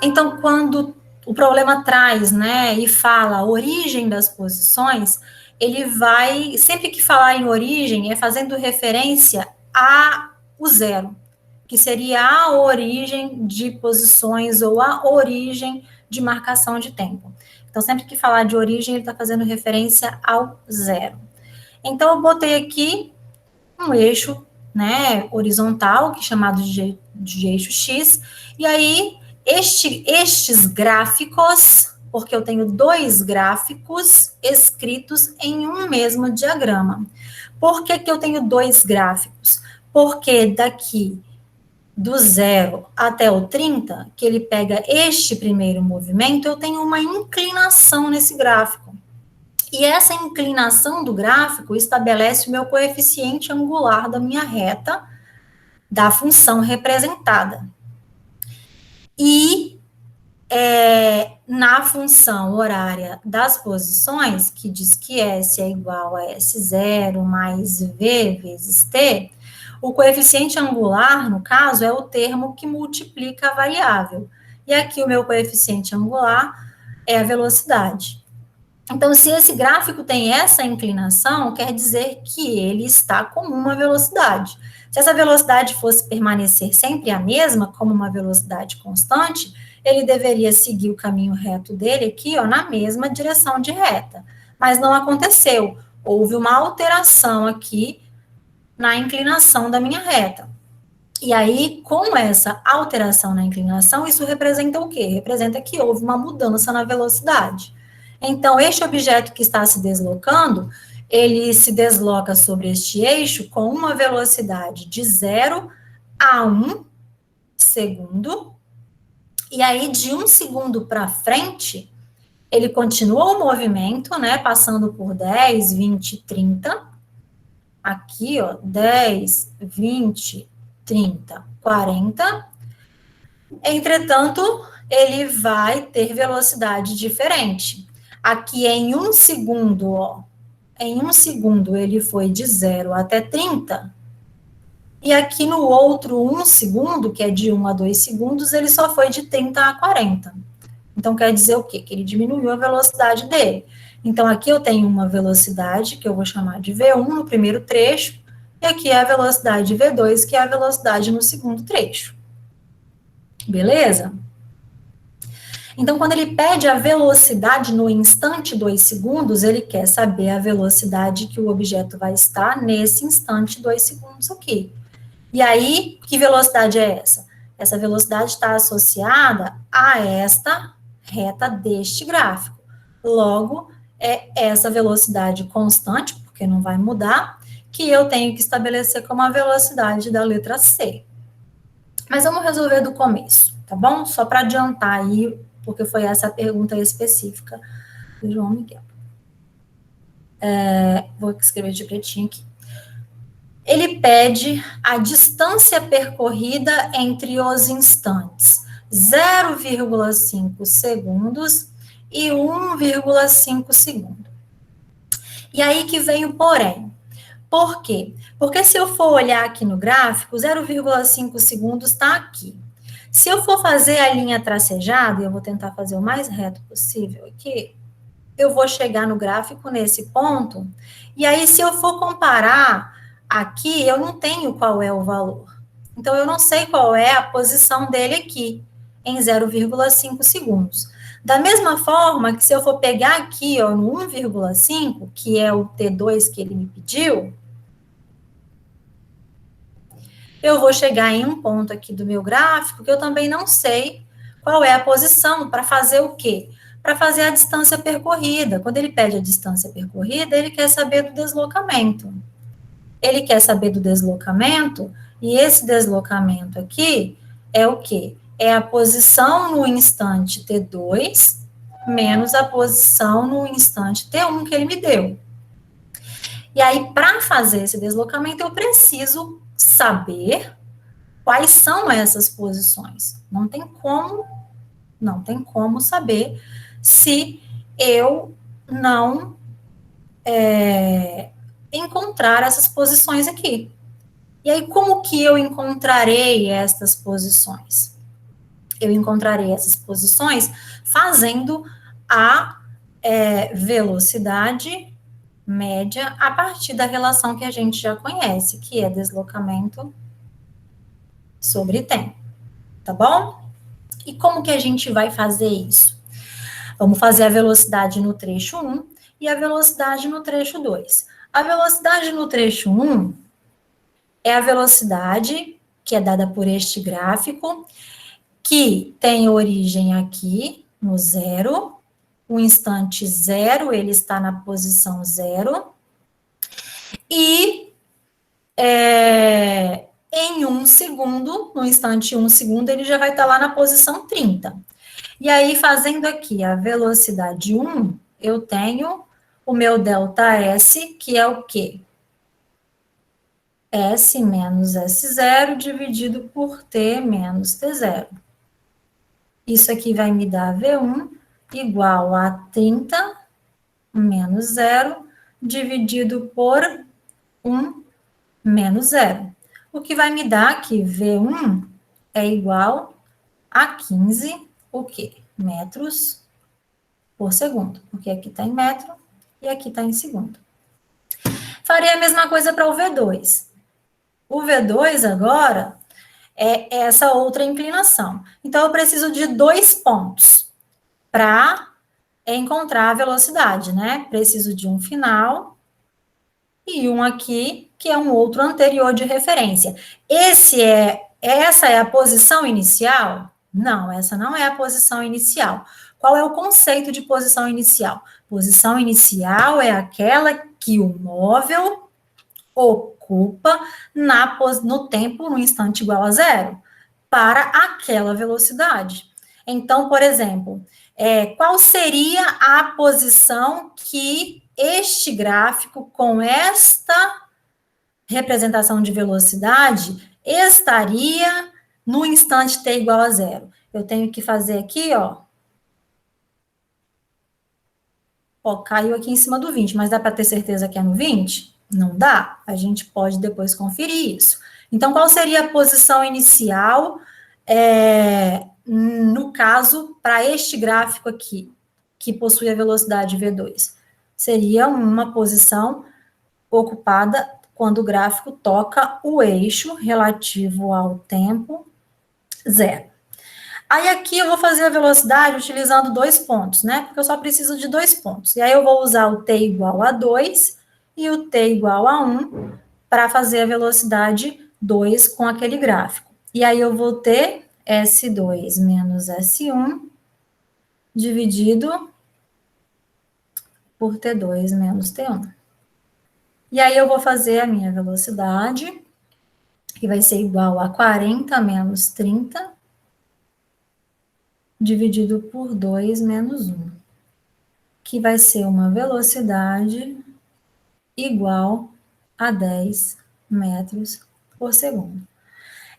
Então, quando o problema traz, né, e fala a origem das posições, ele vai, sempre que falar em origem, é fazendo referência a o zero, que seria a origem de posições ou a origem de marcação de tempo. Então, sempre que falar de origem, ele está fazendo referência ao zero. Então, eu botei aqui um eixo, né, horizontal, que é chamado de eixo X, e aí estes gráficos, porque eu tenho dois gráficos escritos em um mesmo diagrama. Por que eu tenho dois gráficos? Porque daqui do 0 até o 30, que ele pega este primeiro movimento, eu tenho uma inclinação nesse gráfico. E essa inclinação do gráfico estabelece o meu coeficiente angular da minha reta, da função representada. E na função horária das posições, que diz que S é igual a S0 mais V vezes T, o coeficiente angular, no caso, é o termo que multiplica a variável. E aqui o meu coeficiente angular é a velocidade. Então, se esse gráfico tem essa inclinação, quer dizer que ele está com uma velocidade. Se essa velocidade fosse permanecer sempre a mesma, como uma velocidade constante, ele deveria seguir o caminho reto dele aqui, ó, na mesma direção de reta. Mas não aconteceu. Houve uma alteração aqui na inclinação da minha reta. E aí, com essa alteração na inclinação, isso representa o quê? Representa que houve uma mudança na velocidade. Então, este objeto que está se deslocando, ele se desloca sobre este eixo com uma velocidade de 0 a 1 segundo, e aí de 1 segundo para frente, ele continua o movimento, né, passando por 10, 20, 30, aqui, ó, 10, 20, 30, 40, entretanto, ele vai ter velocidade diferente. Aqui em 1 segundo, ó, em 1 segundo ele foi de 0 até 30, e aqui no outro 1 segundo, que é de 1 a 2 segundos, ele só foi de 30 a 40. Então, quer dizer o quê? Que ele diminuiu a velocidade dele. Então, aqui eu tenho uma velocidade, que eu vou chamar de V1 no primeiro trecho, e aqui é a velocidade V2, que é a velocidade no segundo trecho. Beleza? Então, quando ele pede a velocidade no instante 2 segundos, ele quer saber a velocidade que o objeto vai estar nesse instante 2 segundos aqui. E aí, que velocidade é essa? Essa velocidade está associada a esta reta deste gráfico. Logo, é essa velocidade constante, porque não vai mudar, que eu tenho que estabelecer como a velocidade da letra C. Mas vamos resolver do começo, tá bom? Só para adiantar aí, porque foi essa a pergunta específica do João Miguel. Vou escrever de pretinho aqui. Ele pede a distância percorrida entre os instantes 0,5 segundos e 1,5 segundo. E aí que vem o porém. Por quê? Porque se eu for olhar aqui no gráfico, 0,5 segundos está aqui. Se eu for fazer a linha tracejada, e eu vou tentar fazer o mais reto possível aqui, eu vou chegar no gráfico nesse ponto, e aí se eu for comparar aqui, eu não tenho qual é o valor. Então, eu não sei qual é a posição dele aqui, em 0,5 segundos. Da mesma forma que se eu for pegar aqui, ó, no 1,5, que é o T2 que ele me pediu, eu vou chegar em um ponto aqui do meu gráfico que eu também não sei qual é a posição para fazer o quê? Para fazer a distância percorrida. Quando ele pede a distância percorrida, ele quer saber do deslocamento. Ele quer saber do deslocamento, e esse deslocamento aqui é o quê? É a posição no instante T2 menos a posição no instante T1 que ele me deu. E aí, para fazer esse deslocamento, eu preciso saber quais são essas posições. Não tem como saber se eu não encontrar essas posições aqui. E aí, como que eu encontrarei estas posições? Eu encontrarei essas posições fazendo a velocidade média a partir da relação que a gente já conhece, que é deslocamento sobre tempo, tá bom? E como que a gente vai fazer isso? Vamos fazer a velocidade no trecho 1 e a velocidade no trecho 2. A velocidade no trecho 1 é a velocidade que é dada por este gráfico, que tem origem aqui no zero, o instante zero, ele está na posição zero, e em 1 segundo, no instante 1 segundo, ele já vai estar lá na posição 30. E aí, fazendo aqui a velocidade 1, eu tenho o meu ΔS, que é o quê? S menos S0 dividido por T menos T0. Isso aqui vai me dar V1 igual a 30 menos 0 dividido por 1 menos 0. O que vai me dar que V1 é igual a 15, o quê? Metros por segundo. Porque aqui está em metro e aqui está em segundo. Farei a mesma coisa para o V2. O V2 agora é essa outra inclinação. Então, eu preciso de 2 pontos para encontrar a velocidade, né? Preciso de um final e um aqui, que é um outro anterior de referência. Essa é a posição inicial? Não, essa não é a posição inicial. Qual é o conceito de posição inicial? Posição inicial é aquela que o móvel ocupa no tempo, no instante igual a zero, para aquela velocidade. Então, por exemplo, qual seria a posição que este gráfico, com esta representação de velocidade, estaria no instante t igual a zero? Eu tenho que fazer aqui, caiu aqui em cima do 20, mas dá para ter certeza que é no 20? Não dá. A gente pode depois conferir isso. Então, qual seria a posição inicial, no caso, para este gráfico aqui, que possui a velocidade V2? Seria uma posição ocupada quando o gráfico toca o eixo relativo ao tempo zero. Aí aqui eu vou fazer a velocidade utilizando 2 pontos, né? Porque eu só preciso de 2 pontos. E aí eu vou usar o t igual a 2 e o t igual a 1 para fazer a velocidade 2 com aquele gráfico. E aí eu vou ter S2 menos S1 dividido por T2 menos T1. E aí eu vou fazer a minha velocidade, que vai ser igual a 40 menos 30 dividido por 2 menos 1, que vai ser uma velocidade igual a 10 metros por segundo.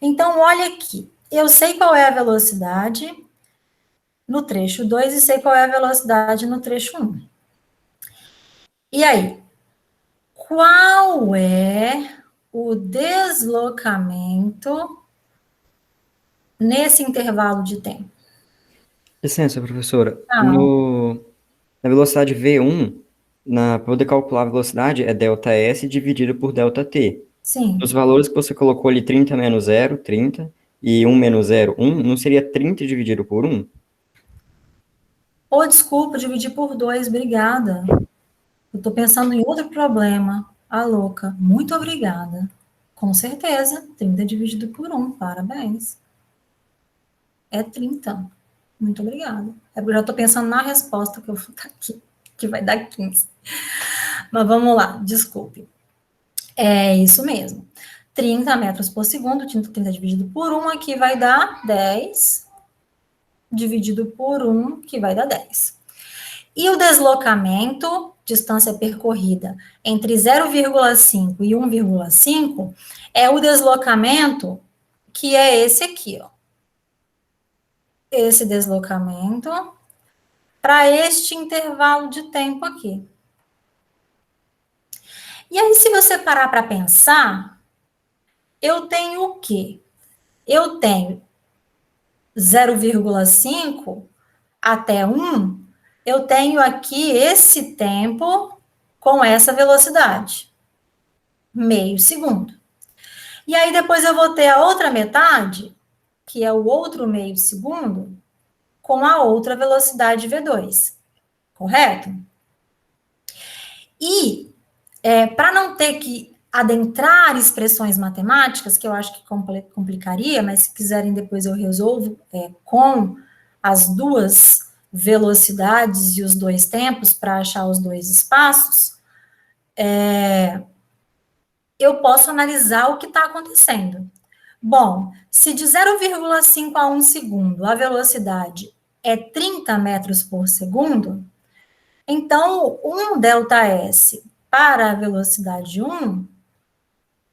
Então, olha aqui, eu sei qual é a velocidade no trecho 2 e sei qual é a velocidade no trecho 1. E aí, qual é o deslocamento nesse intervalo de tempo? Licença, professora. Ah, Na velocidade V1, para poder calcular a velocidade, é ΔS dividido por ΔT. Os sim. valores que você colocou ali, 30 menos 0, 30, e 1 menos 0, 1, não seria 30 dividido por 1? Ou desculpa, dividir por 2, obrigada. Eu estou pensando em outro problema. A louca, muito obrigada. Com certeza, 30 dividido por 1, parabéns. É 30. Muito obrigada. É porque eu já estou pensando na resposta que eu vou dar aqui, que vai dar 15. Mas vamos lá, desculpe. É isso mesmo. 30 metros por segundo, 30 dividido por 1, aqui vai dar 10, dividido por 1, que vai dar 10. E o deslocamento, distância percorrida entre 0,5 e 1,5, é o deslocamento que é esse aqui, ó. Esse deslocamento para este intervalo de tempo aqui. E aí, se você parar para pensar, eu tenho o quê? Eu tenho 0,5 até 1, eu tenho aqui esse tempo com essa velocidade, meio segundo. E aí depois eu vou ter a outra metade, que é o outro meio segundo, com a outra velocidade V2, correto? E para não ter que adentrar expressões matemáticas, que eu acho que complicaria, mas se quiserem depois eu resolvo com as duas velocidades e os dois tempos para achar os dois espaços, eu posso analisar o que está acontecendo. Bom, se de 0,5 a 1 segundo a velocidade é 30 metros por segundo, então 1 ΔS para a velocidade 1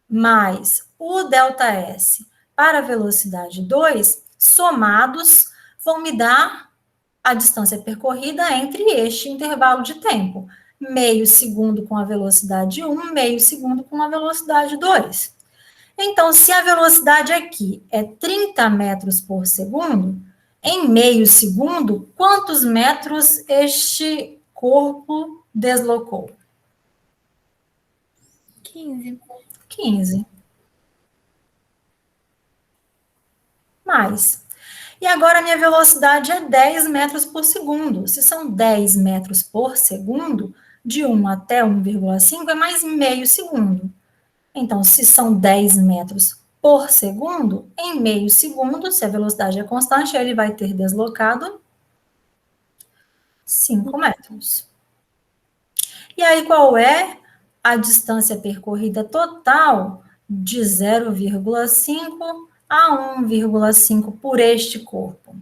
mais o ΔS para a velocidade 2, somados, vão me dar a distância percorrida entre este intervalo de tempo. Meio segundo com a velocidade 1, meio segundo com a velocidade 2. Então, se a velocidade aqui é 30 metros por segundo, em meio segundo, quantos metros este corpo deslocou? 15. 15. Mais. E agora a minha velocidade é 10 metros por segundo. Se são 10 metros por segundo, de 1 até 1,5 é mais meio segundo. Então, se são 10 metros por segundo, em meio segundo, se a velocidade é constante, ele vai ter deslocado 5 metros. E aí, qual é a distância percorrida total de 0,5 a 1,5 por este corpo?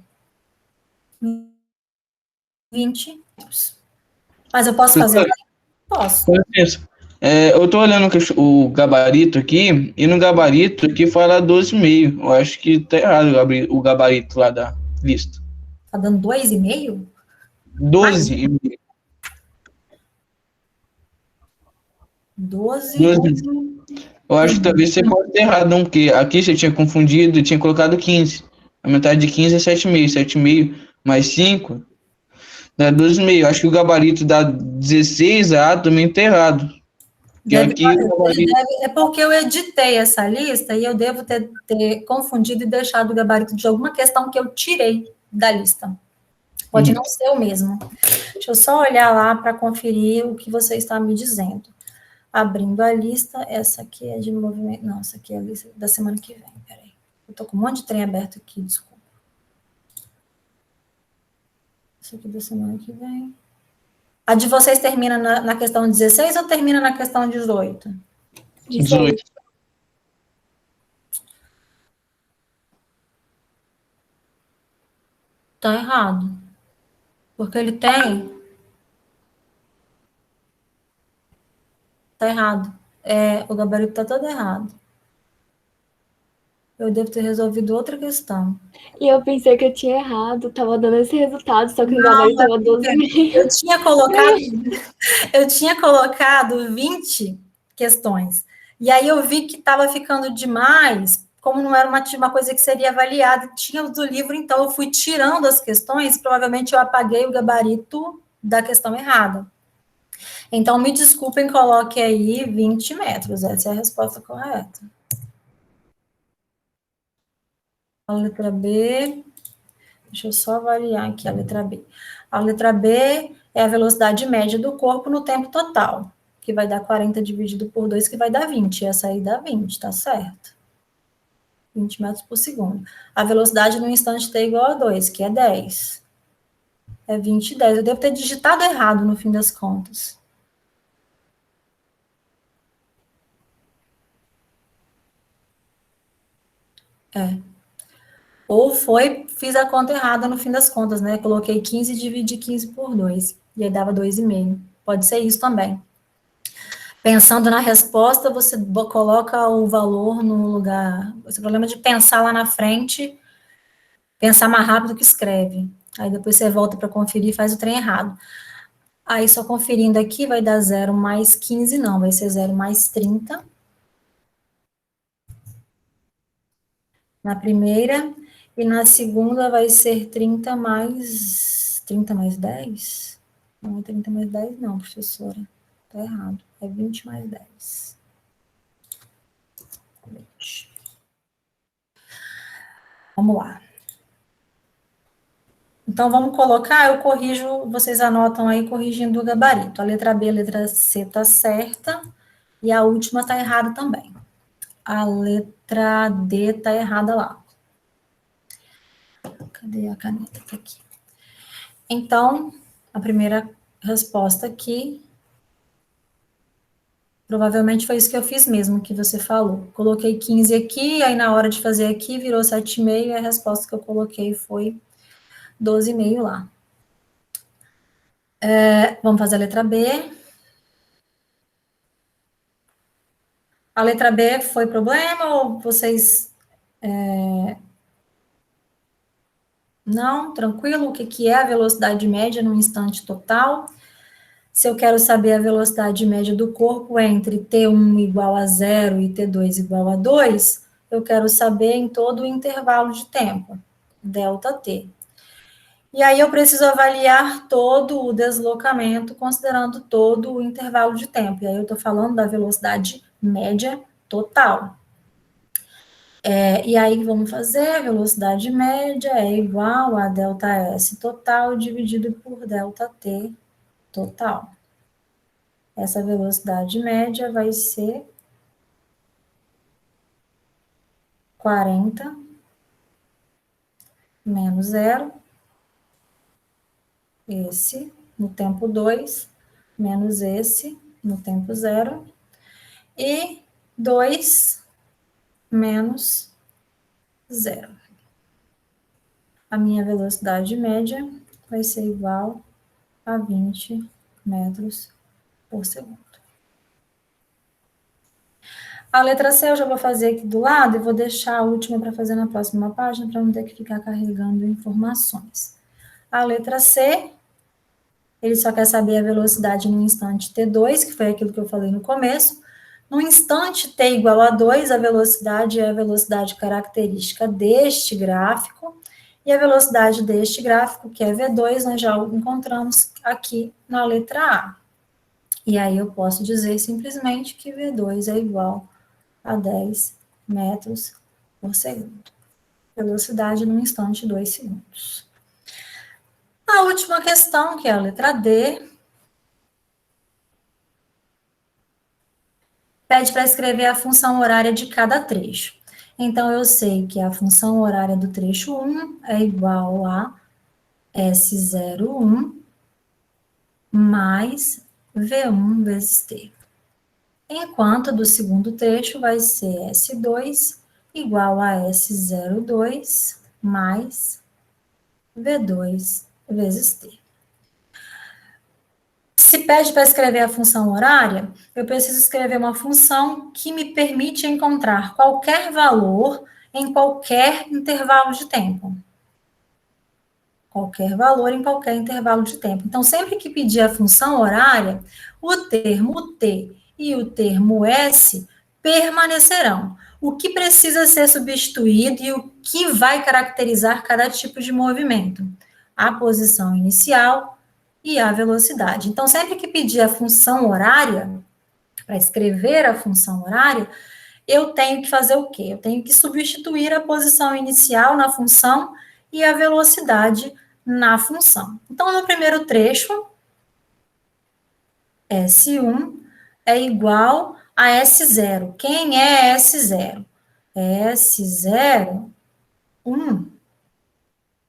20 metros. Mas eu posso fazer? Posso. Eu tô olhando o gabarito aqui, e no gabarito aqui fala 12,5. Eu acho que tá errado o gabarito lá da lista. Tá dando 2,5? 12,5. 12. Eu acho que talvez você pode ter errado, não, porque aqui você tinha confundido e tinha colocado 15. A metade de 15 é 7,5. 7,5 mais 5 dá 12,5. Acho que o gabarito dá 16A também tá errado. É porque eu editei essa lista e eu devo ter confundido e deixado o gabarito de alguma questão que eu tirei da lista. Pode não ser o mesmo. Deixa eu só olhar lá para conferir o que você está me dizendo. Abrindo a lista, essa aqui é de movimento. Não, essa aqui é a lista da semana que vem. Peraí. Eu tô com um monte de trem aberto aqui, desculpa. Essa aqui é da semana que vem. A de vocês termina na questão 16 ou termina na questão 18? 18. Tá errado. Porque ele tem... Tá errado. O gabarito tá todo errado. Eu devo ter resolvido outra questão. E eu pensei que eu tinha errado, tava dando esse resultado, só que o gabarito tava 12,5. Eu tinha colocado 20 questões. E aí eu vi que estava ficando demais, como não era uma coisa que seria avaliada, tinha do livro, então eu fui tirando as questões, provavelmente eu apaguei o gabarito da questão errada. Então, me desculpem, coloque aí 20 metros, essa é a resposta correta. A letra B, deixa eu só avaliar aqui a letra B. A letra B é a velocidade média do corpo no tempo total, que vai dar 40 dividido por 2, que vai dar 20. Essa aí dá 20, tá certo? 20 metros por segundo. A velocidade no instante t igual a 2, que é 10. É 20 e 10. Eu devo ter digitado errado no fim das contas. Ou fiz a conta errada no fim das contas, né? Coloquei 15 e dividi 15 por 2. E aí dava 2,5. Pode ser isso também. Pensando na resposta, você coloca o valor no lugar. Esse problema de pensar lá na frente, pensar mais rápido que escreve. Aí depois você volta para conferir e faz o trem errado. Aí só conferindo aqui, vai dar 0 mais 15, não, vai ser 0 mais 30. Na primeira. E na segunda vai ser 30 mais 10? Não é 30 mais 10, não, professora. Tá errado. É 20 mais 10. 20. Vamos lá. Então, vamos colocar, eu corrijo, vocês anotam aí, corrigindo o gabarito. A letra B e a letra C tá certa, e a última tá errada também. A letra D tá errada lá. Cadê a caneta? Tá aqui. Então, a primeira resposta aqui, provavelmente foi isso que eu fiz mesmo, que você falou. Coloquei 15 aqui, aí na hora de fazer aqui, virou 7,5, e a resposta que eu coloquei foi 12,5 lá. Vamos fazer a letra B. A letra B foi problema ou vocês... Não? Tranquilo? O que é a velocidade média no instante total? Se eu quero saber a velocidade média do corpo entre T1 igual a 0 e T2 igual a 2, eu quero saber em todo o intervalo de tempo, ΔT. E aí eu preciso avaliar todo o deslocamento, considerando todo o intervalo de tempo. E aí eu estou falando da velocidade média total. E aí vamos fazer, a velocidade média é igual a ΔS total dividido por ΔT total. Essa velocidade média vai ser 40 menos 0, esse no tempo 2, menos esse no tempo 0, e 2 menos 0. A minha velocidade média vai ser igual a 20 metros por segundo. A letra C eu já vou fazer aqui do lado e vou deixar a última para fazer na próxima página, para não ter que ficar carregando informações. A letra C, ele só quer saber a velocidade no instante T2, que foi aquilo que eu falei no começo. No instante T igual a 2, a velocidade é a velocidade característica deste gráfico, e a velocidade deste gráfico, que é V2, nós já encontramos aqui na letra A. E aí eu posso dizer simplesmente que V2 é igual a 10 metros por segundo. Velocidade no instante 2 segundos. A última questão, que é a letra D, pede para escrever a função horária de cada trecho. Então, eu sei que a função horária do trecho 1 é igual a S01 mais V1 vezes T. Enquanto do segundo trecho vai ser S2 igual a S02 mais V2 vezes T. Se pede para escrever a função horária, eu preciso escrever uma função que me permite encontrar qualquer valor em qualquer intervalo de tempo. Qualquer valor em qualquer intervalo de tempo. Então, sempre que pedir a função horária, o termo T e o termo S permanecerão. O que precisa ser substituído e o que vai caracterizar cada tipo de movimento? A posição inicial e a velocidade. Então, sempre que pedir a função horária, para escrever a função horária, eu tenho que fazer o quê? Eu tenho que substituir a posição inicial na função e a velocidade na função. Então, no primeiro trecho, S1 é igual a S0. Quem é S0? S0, 1,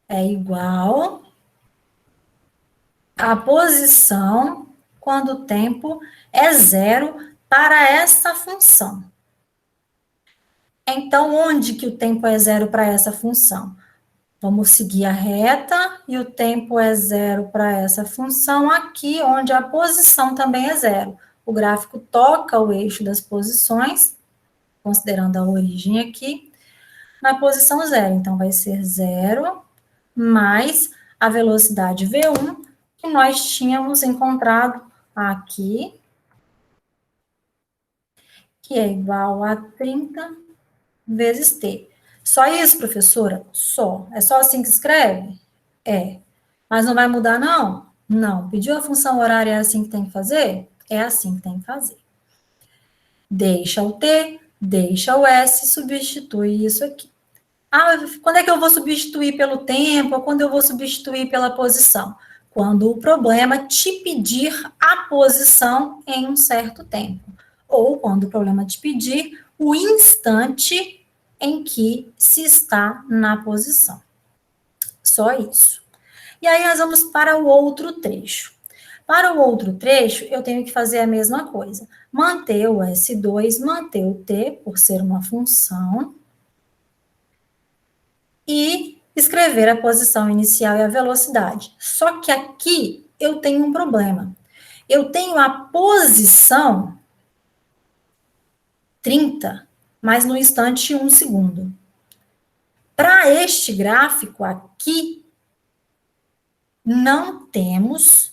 é igual a posição quando o tempo é 0 para essa função. Então, onde que o tempo é 0 para essa função? Vamos seguir a reta e o tempo é 0 para essa função aqui, onde a posição também é 0. O gráfico toca o eixo das posições, considerando a origem aqui, na posição 0. Então, vai ser 0 mais a velocidade V1, que nós tínhamos encontrado aqui, que é igual a 30 vezes T. Só isso, professora? Só. É só assim que escreve? É. Mas não vai mudar, não? Não. Pediu a função horária, é assim que tem que fazer? É assim que tem que fazer. Deixa o T, deixa o S, substitui isso aqui. Ah, quando é que eu vou substituir pelo tempo, ou quando eu vou substituir pela posição? Quando o problema te pedir a posição em um certo tempo. Ou quando o problema te pedir o instante em que se está na posição. Só isso. E aí nós vamos para o outro trecho. Para o outro trecho, eu tenho que fazer a mesma coisa. Manter o S2, manter o T, por ser uma função, e escrever a posição inicial e a velocidade. Só que aqui eu tenho um problema. Eu tenho a posição 30, mas no instante 1 segundo. Para este gráfico aqui, não temos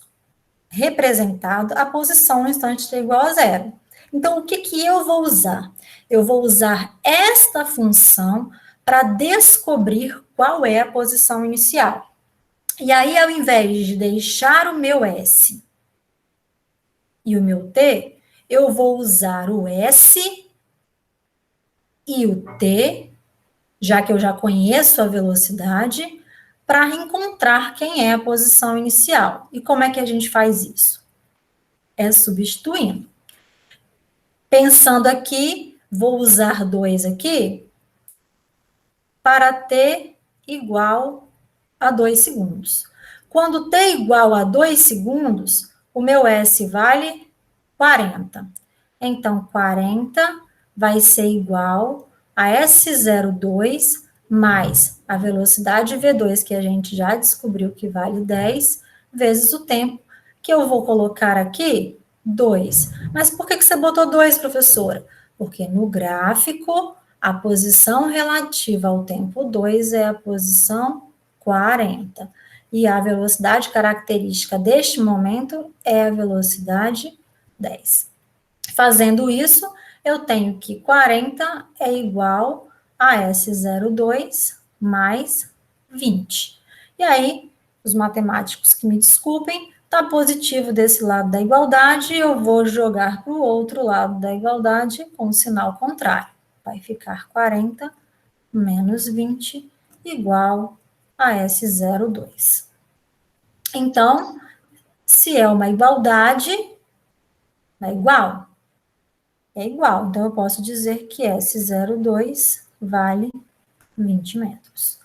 representado a posição no instante t igual a zero. Então, o que eu vou usar? Eu vou usar esta função para descobrir qual é a posição inicial. E aí, ao invés de deixar o meu S e o meu T, eu vou usar o S e o T, já que eu já conheço a velocidade, para encontrar quem é a posição inicial. E como é que a gente faz isso? É substituindo. Pensando aqui, vou usar 2 aqui para t igual a 2 segundos. Quando t igual a 2 segundos, o meu S vale 40. Então, 40 vai ser igual a S02 mais a velocidade V2, que a gente já descobriu que vale 10, vezes o tempo, que eu vou colocar aqui, 2. Mas por que você botou 2, professora? Porque no gráfico, a posição relativa ao tempo 2 é a posição 40. E a velocidade característica deste momento é a velocidade 10. Fazendo isso, eu tenho que 40 é igual a S02 mais 20. E aí, os matemáticos que me desculpem, está positivo desse lado da igualdade, eu vou jogar para o outro lado da igualdade com o sinal contrário. Vai ficar 40 menos 20 igual a S02. Então, se é uma igualdade, é igual. É igual. Então, eu posso dizer que S02 vale 20 metros.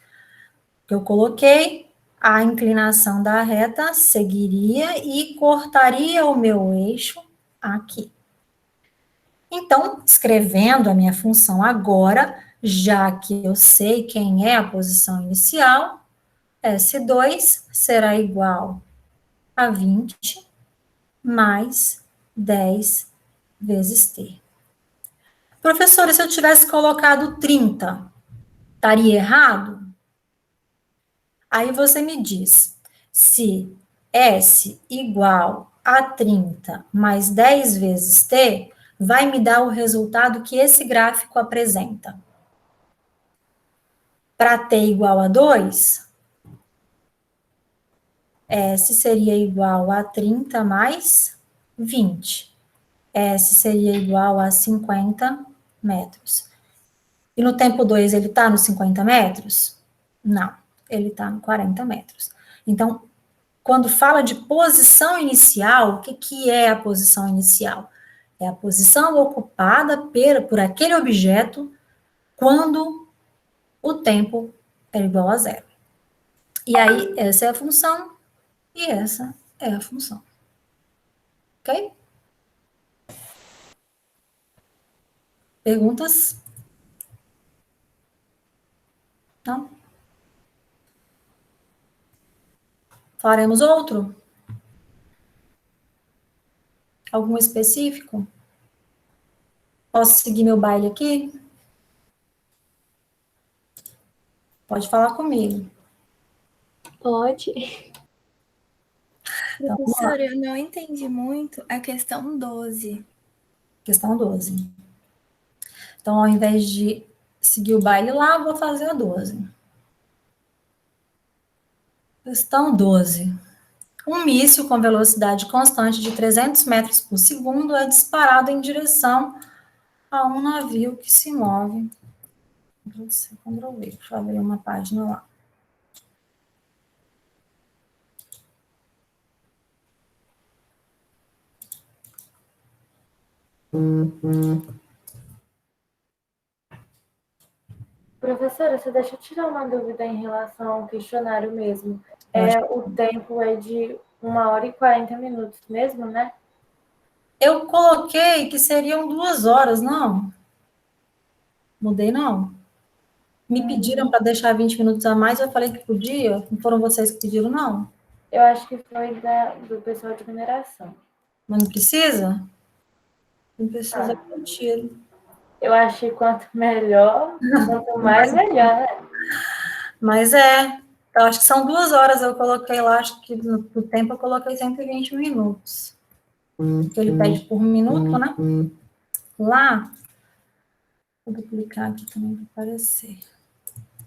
Eu coloquei, a inclinação da reta seguiria e cortaria o meu eixo aqui. Então, escrevendo a minha função agora, já que eu sei quem é a posição inicial, S2 será igual a 20 mais 10 vezes T. Professora, se eu tivesse colocado 30, estaria errado? Aí você me diz, se S igual a 30 mais 10 vezes T, vai me dar o resultado que esse gráfico apresenta. Para T igual a 2, S seria igual a 30 mais 20. S seria igual a 50 metros. E no tempo 2 ele está nos 50 metros? Não, ele está no 40 metros. Então, quando fala de posição inicial, o que é a posição inicial? É a posição ocupada por aquele objeto quando o tempo é igual a zero. E aí, essa é a função e essa é a função. Ok? Perguntas? Não? Faremos outro? Algum específico? Posso seguir meu baile aqui? Pode falar comigo. Pode. Então, Professora, eu não entendi muito a questão 12. Questão 12. Então, ao invés de seguir o baile lá, vou fazer a 12. Questão 12. Um míssil com velocidade constante de 300 metros por segundo é disparado em direção a um navio que se move. Ctrl+C, Ctrl+V. Deixa eu abrir uma página lá. Professora, você deixa eu tirar uma dúvida em relação ao questionário mesmo. O tempo é de 1h40 mesmo, né? Eu coloquei que seriam 2 horas, não? Mudei, não? Me pediram para deixar 20 minutos a mais, eu falei que podia. Não foram vocês que pediram, não? Eu acho que foi do pessoal de mineração. Mas não precisa? Não precisa que eu tiro. Eu acho que quanto melhor, quanto mais, melhor, né? Mas eu acho que são 2 horas, eu coloquei lá, acho que no tempo eu coloquei 120 minutos. Porque ele pede por minuto, né? Lá, vou duplicar aqui também para aparecer.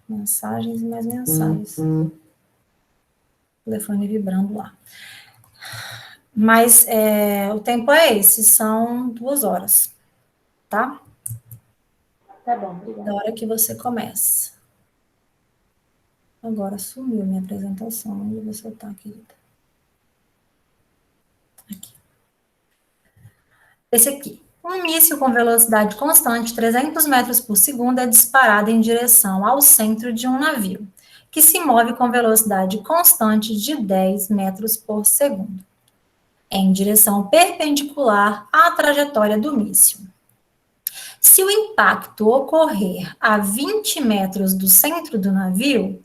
Mensagens e mais mensagens. Telefone vibrando lá. Mas o tempo é esse, são 2 horas, tá? Tá bom, obrigada. Da hora que você começa. Agora sumiu minha apresentação. Onde você tá, querida? Aqui. Esse aqui. Um míssil com velocidade constante, 300 metros por segundo, é disparado em direção ao centro de um navio, que se move com velocidade constante de 10 metros por segundo, em direção perpendicular à trajetória do míssil. Se o impacto ocorrer a 20 metros do centro do navio,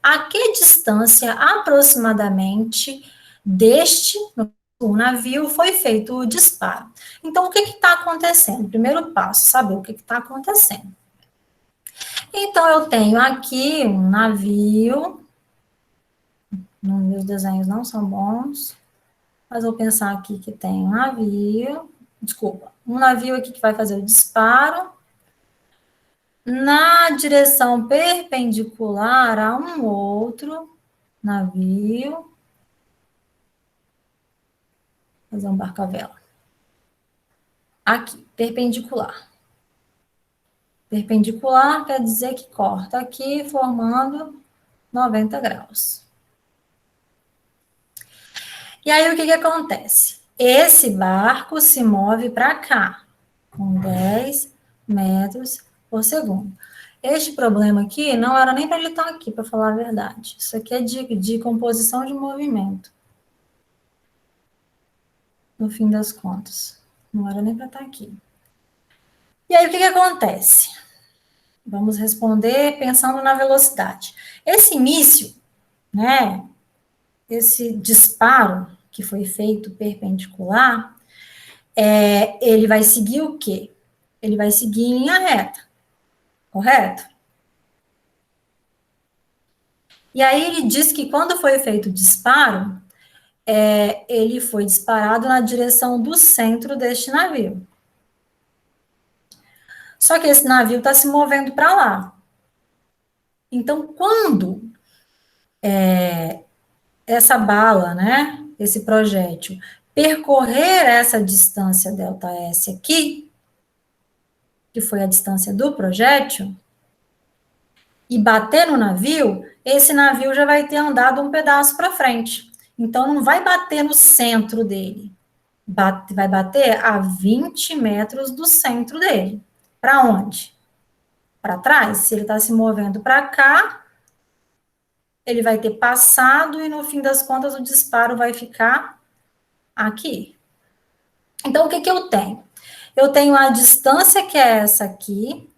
a que distância aproximadamente deste o navio foi feito o disparo? Então, o que está acontecendo? Primeiro passo, saber o que está acontecendo. Então, eu tenho aqui um navio, meus desenhos não são bons, mas vou pensar aqui que tem um navio, um navio aqui que vai fazer o disparo, na direção perpendicular a um outro navio, fazer um barca-vela. Aqui, perpendicular. Perpendicular quer dizer que corta aqui, formando 90 graus. E aí, o que acontece? Esse barco se move para cá, com 10 metros por segundo. Este problema aqui não era nem para ele estar aqui, para falar a verdade. Isso aqui é de composição de movimento. No fim das contas. Não era nem para estar aqui. E aí, o que acontece? Vamos responder pensando na velocidade. Esse início, né, esse disparo que foi feito perpendicular, ele vai seguir o quê? Ele vai seguir em linha reta, correto? E aí ele diz que quando foi feito o disparo, ele foi disparado na direção do centro deste navio. Só que esse navio está se movendo para lá. Então, quando essa bala, né, esse projétil, percorrer essa distância ΔS aqui, que foi a distância do projétil, e bater no navio, esse navio já vai ter andado um pedaço para frente. Então, não vai bater no centro dele. Vai bater a 20 metros do centro dele. Para onde? Para trás. Se ele está se movendo para cá, ele vai ter passado e, no fim das contas, o disparo vai ficar aqui. Então, o que eu tenho? Eu tenho a distância que é essa aqui,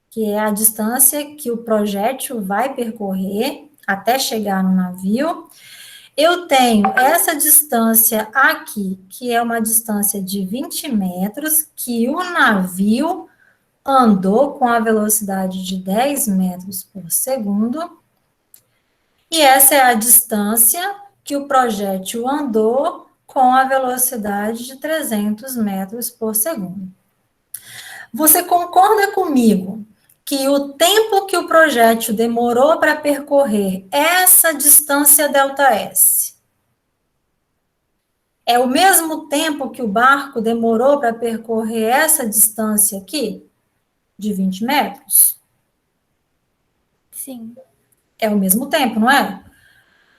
que é a distância que o projétil vai percorrer até chegar no navio. Eu tenho essa distância aqui, que é uma distância de 20 metros, que o navio andou com a velocidade de 10 metros por segundo. E essa é a distância que o projétil andou com a velocidade de 300 metros por segundo. Você concorda comigo que o tempo que o projétil demorou para percorrer essa distância ΔS é o mesmo tempo que o barco demorou para percorrer essa distância aqui, de 20 metros? Sim. É o mesmo tempo, não é?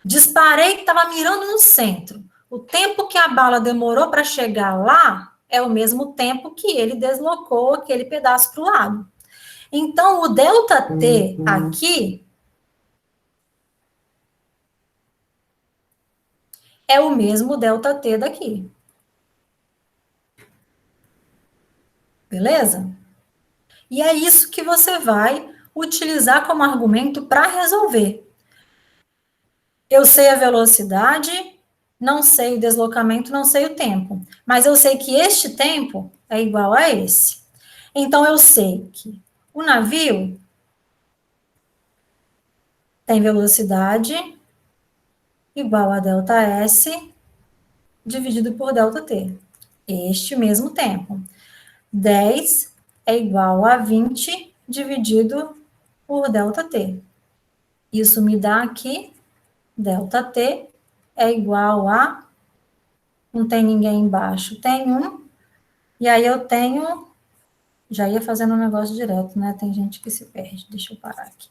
Disparei, estava mirando no centro. O tempo que a bala demorou para chegar lá é o mesmo tempo que ele deslocou aquele pedaço para o lado. Então, o ΔT aqui é o mesmo ΔT daqui. Beleza? E é isso que você vai utilizar como argumento para resolver. Eu sei a velocidade, não sei o deslocamento, não sei o tempo. Mas eu sei que este tempo é igual a esse. Então, eu sei que o navio tem velocidade igual a ΔS dividido por ΔT. Este mesmo tempo. 10 é igual a 20 dividido por ΔT. Isso me dá aqui, ΔT é igual a, não tem ninguém embaixo, tem 1, e aí eu tenho, já ia fazendo um negócio direto, né? Tem gente que se perde, deixa eu parar aqui.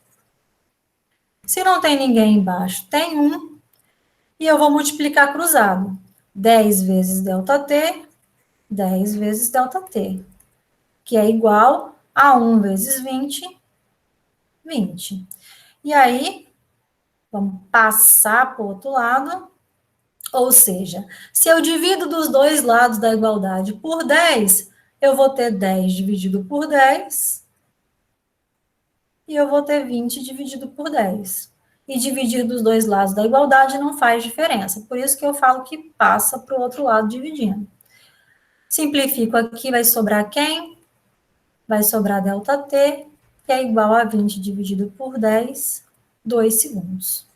Se não tem ninguém embaixo, tem 1, e eu vou multiplicar cruzado. 10 vezes ΔT, 10 vezes ΔT, que é igual a 1 vezes 20, 20. E aí, vamos passar para o outro lado, ou seja, se eu divido dos dois lados da igualdade por 10, eu vou ter 10 dividido por 10, e eu vou ter 20 dividido por 10. E dividir dos dois lados da igualdade não faz diferença, por isso que eu falo que passa para o outro lado dividindo. Simplifico aqui, vai sobrar quem? Vai sobrar ΔT, que é igual a 20 dividido por 10, 2 segundos.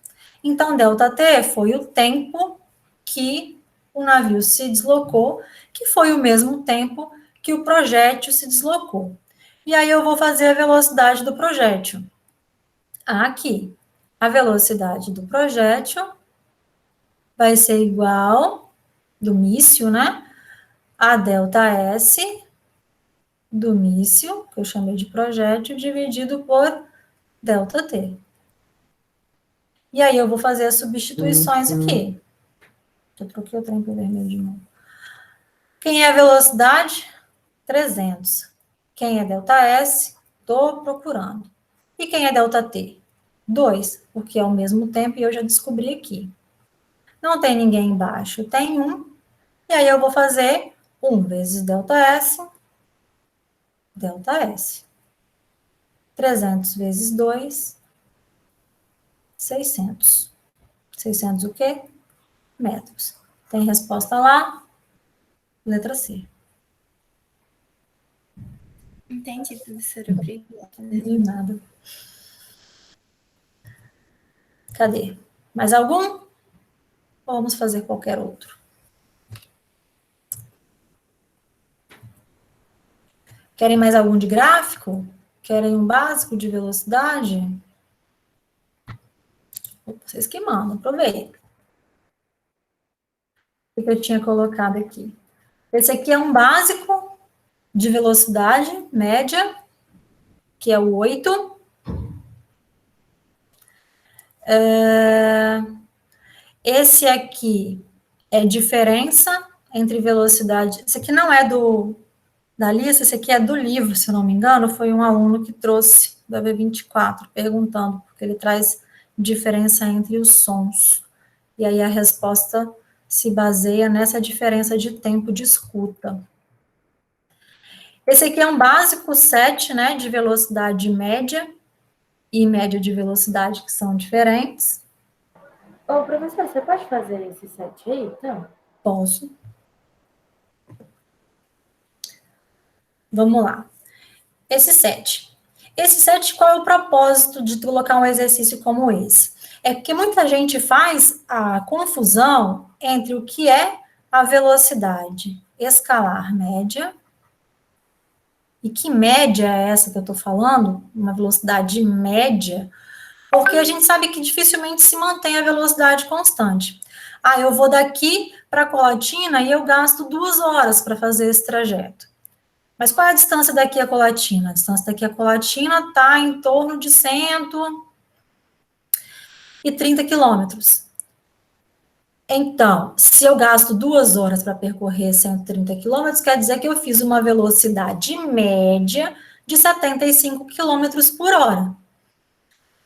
Então, ΔT foi o tempo que o navio se deslocou, que foi o mesmo tempo que o projétil se deslocou. E aí eu vou fazer a velocidade do projétil. Aqui, a velocidade do projétil vai ser igual, do míssil, né? A ΔS do míssil, que eu chamei de projétil, dividido por ΔT. E aí eu vou fazer as substituições aqui. Eu troquei o trem para o vermelho de novo. Quem é a velocidade? 300. Quem é ΔS? Estou procurando. E quem é ΔT? 2, porque é o mesmo tempo e eu já descobri aqui. Não tem ninguém embaixo, tem 1. E aí eu vou fazer 1 vezes ΔS, ΔS. 300 vezes 2, 600. 600 o quê? Metros. Tem resposta lá? Letra C. Entendi, professora. Obrigada. De nada. Cadê? Mais algum? Ou vamos fazer qualquer outro? Querem mais algum de gráfico? Querem um básico de velocidade? Vocês que mandam, aproveita. O que eu tinha colocado aqui. Esse aqui é um básico de velocidade média, que é o 8. Esse aqui é diferença entre velocidade. Esse aqui não é da lista, esse aqui é do livro, se eu não me engano. Foi um aluno que trouxe da V24, perguntando, porque ele traz diferença entre os sons. E aí a resposta se baseia nessa diferença de tempo de escuta. Esse aqui é um básico 7, né, de velocidade média e média de velocidade, que são diferentes. Ô, professor, você pode fazer esse 7 aí, então? Posso. Vamos lá. Esse 7. Esse 7, qual é o propósito de colocar um exercício como esse? É porque muita gente faz a confusão entre o que é a velocidade escalar média E que média é essa que eu estou falando? Uma velocidade média, porque a gente sabe que dificilmente se mantém a velocidade constante. Ah, eu vou daqui para Colatina e eu gasto 2 horas para fazer esse trajeto. Mas qual é a distância daqui a Colatina? A distância daqui a Colatina está em torno de 130 quilômetros. Então, se eu gasto 2 horas para percorrer 130 quilômetros, quer dizer que eu fiz uma velocidade média de 75 quilômetros por hora.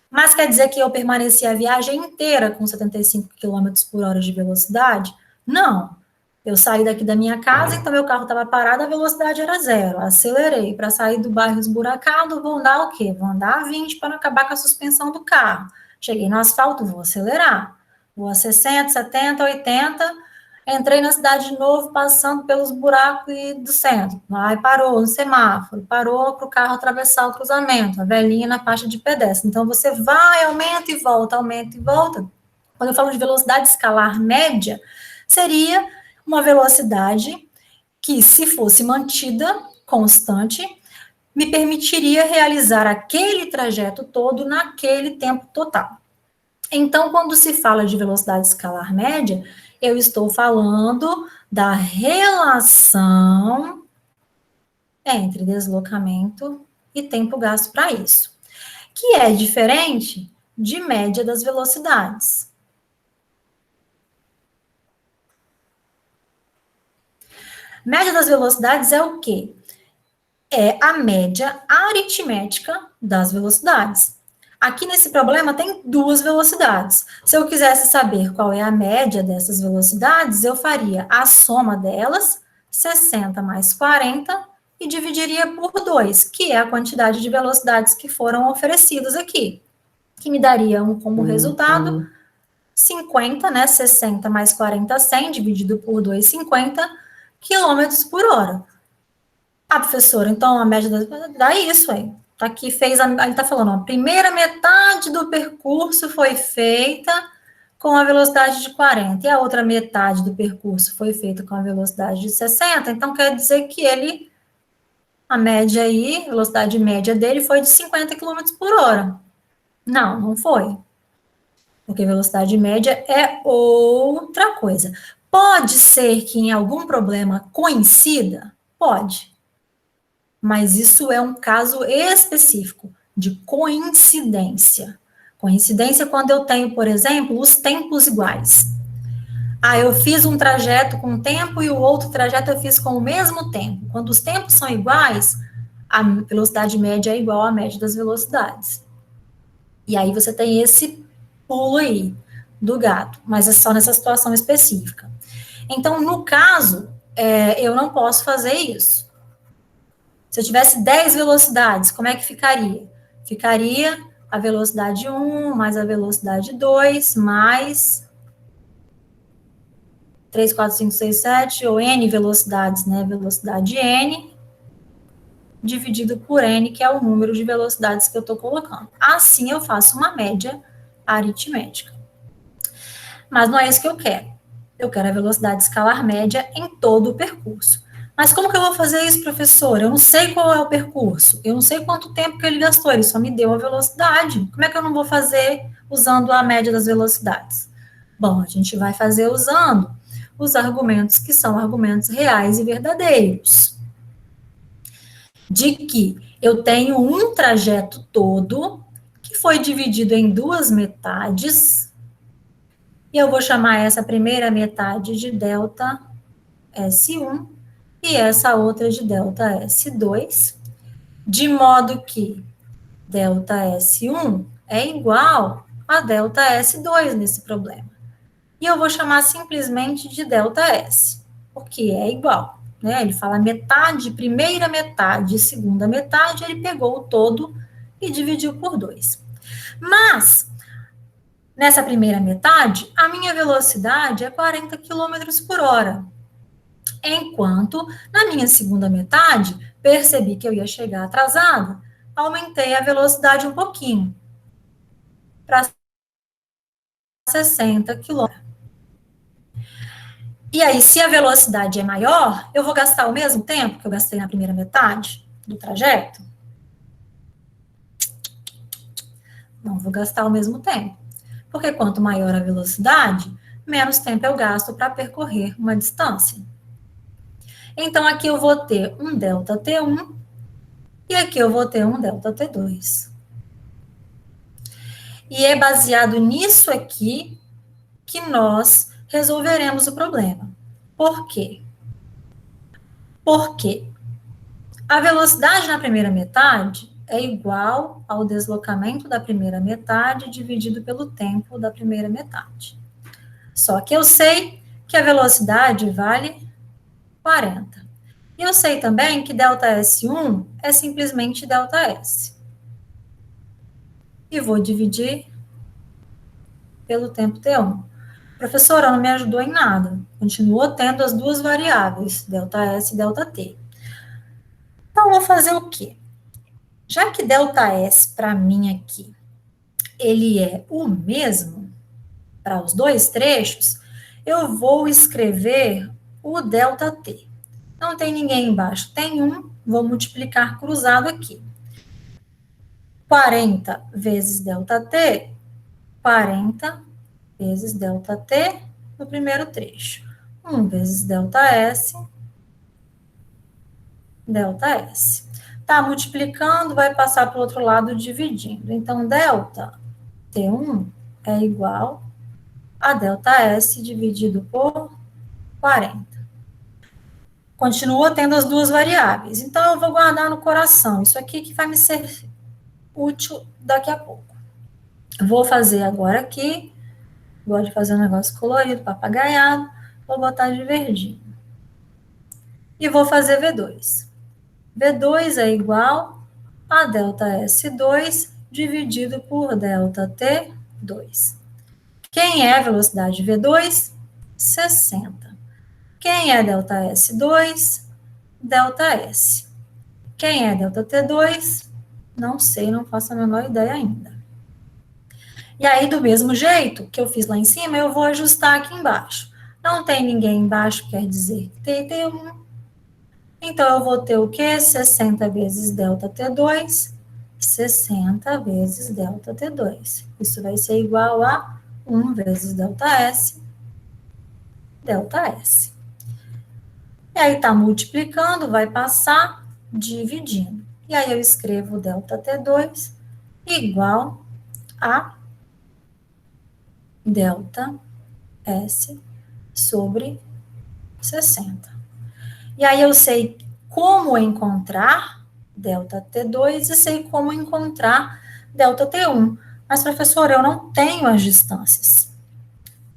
Mas quer dizer que eu permaneci a viagem inteira com 75 quilômetros por hora de velocidade? Não. Eu saí daqui da minha casa, então meu carro estava parado, a velocidade era 0. Acelerei. Para sair do bairro esburacado, vou andar o quê? Vou andar a 20 para não acabar com a suspensão do carro. Cheguei no asfalto, vou acelerar. Vou a 60, 70, 80. Entrei na cidade de novo, passando pelos buracos do centro. Aí parou no semáforo, parou para o carro atravessar o cruzamento, a velhinha na faixa de pedestre. Então, você vai, aumenta e volta, aumenta e volta. Quando eu falo de velocidade escalar média, seria uma velocidade que, se fosse mantida constante, me permitiria realizar aquele trajeto todo naquele tempo total. Então, quando se fala de velocidade escalar média, eu estou falando da relação entre deslocamento e tempo gasto para isso, que é diferente de média das velocidades. Média das velocidades é o quê? É a média aritmética das velocidades. Aqui nesse problema tem 2 velocidades. Se eu quisesse saber qual é a média dessas velocidades, eu faria a soma delas, 60 mais 40, e dividiria por 2, que é a quantidade de velocidades que foram oferecidas aqui, que me daria como resultado 50, né, 60 mais 40, 100, dividido por 2, 50 quilômetros por hora. Ah, professora, então a média dá isso aí. Aqui fez, ele está falando, a primeira metade do percurso foi feita com a velocidade de 40, e a outra metade do percurso foi feita com a velocidade de 60, então quer dizer que a média aí, a velocidade média dele foi de 50 km por hora. Não, não foi. Porque velocidade média é outra coisa. Pode ser que em algum problema coincida? Pode. Mas isso é um caso específico de coincidência. Coincidência quando eu tenho, por exemplo, os tempos iguais. Ah, eu fiz um trajeto com tempo e o outro trajeto eu fiz com o mesmo tempo. Quando os tempos são iguais, a velocidade média é igual à média das velocidades. E aí você tem esse pulo aí do gato, mas é só nessa situação específica. Então, no caso, eu não posso fazer isso. Se eu tivesse 10 velocidades, como é que ficaria? Ficaria a velocidade 1, mais a velocidade 2, mais 3, 4, 5, 6, 7, ou N velocidades, né? Velocidade N, dividido por N, que é o número de velocidades que eu estou colocando. Assim, eu faço uma média aritmética. Mas não é isso que eu quero. Eu quero a velocidade escalar média em todo o percurso. Mas como que eu vou fazer isso, professor? Eu não sei qual é o percurso, eu não sei quanto tempo que ele gastou, ele só me deu a velocidade. Como é que eu não vou fazer usando a média das velocidades? Bom, a gente vai fazer usando os argumentos que são argumentos reais e verdadeiros. De que eu tenho um trajeto todo que foi dividido em 2 metades, e eu vou chamar essa primeira metade de delta S1, e essa outra de delta S2, de modo que delta S1 é igual a delta S2 nesse problema. E eu vou chamar simplesmente de delta S, porque é igual, né? Ele fala metade, primeira metade, segunda metade, ele pegou o todo e dividiu por 2. Mas, nessa primeira metade, a minha velocidade é 40 km por hora. Enquanto, na minha segunda metade, percebi que eu ia chegar atrasada, aumentei a velocidade um pouquinho, para 60 km. E aí, se a velocidade é maior, eu vou gastar o mesmo tempo que eu gastei na primeira metade? do trajeto? Não vou gastar o mesmo tempo. Porque quanto maior a velocidade, menos tempo eu gasto para percorrer uma distância. Então, aqui eu vou ter um ΔT1 e aqui eu vou ter um ΔT2. E é baseado nisso aqui que nós resolveremos o problema. Por quê? Porque a velocidade na primeira metade é igual ao deslocamento da primeira metade dividido pelo tempo da primeira metade. Só que eu sei que a velocidade vale 40. E eu sei também que ΔS1 é simplesmente ΔS. E vou dividir pelo tempo T1. Professora, não me ajudou em nada. Continuou tendo as duas variáveis, ΔS e ΔT. Então, eu vou fazer o quê? Já que ΔS, para mim aqui, ele é o mesmo para os dois trechos, eu vou escrever o ΔT. Não tem ninguém embaixo, tem um, vou multiplicar cruzado aqui. 40 vezes ΔT, 40 vezes ΔT no primeiro trecho. 1 vezes ΔS, ΔS. Tá multiplicando, vai passar para o outro lado dividindo. Então, ΔT1 é igual a ΔS dividido por 40. Continua tendo as duas variáveis. Então, eu vou guardar no coração. Isso aqui que vai me ser útil daqui a pouco. Vou fazer agora aqui. Gosto de fazer um negócio colorido, papagaiado. Vou botar de verdinho. E vou fazer V2. V2 é igual a ΔS2 dividido por ΔT2. Quem é a velocidade de V2? 60. Quem é ΔS2? ΔS. Quem é ΔT2? Não sei, não faço a menor ideia ainda. E aí, do mesmo jeito que eu fiz lá em cima, eu vou ajustar aqui embaixo. Não tem ninguém embaixo, quer dizer que tem T1. Então, eu vou ter o quê? 60 vezes ΔT2, 60 vezes ΔT2. Isso vai ser igual a 1 vezes ΔS, ΔS. E aí, tá multiplicando, vai passar dividindo. E aí, eu escrevo ΔT2 igual a ΔS sobre 60. E aí, eu sei como encontrar ΔT2 e sei como encontrar ΔT1. Mas, professora, eu não tenho as distâncias.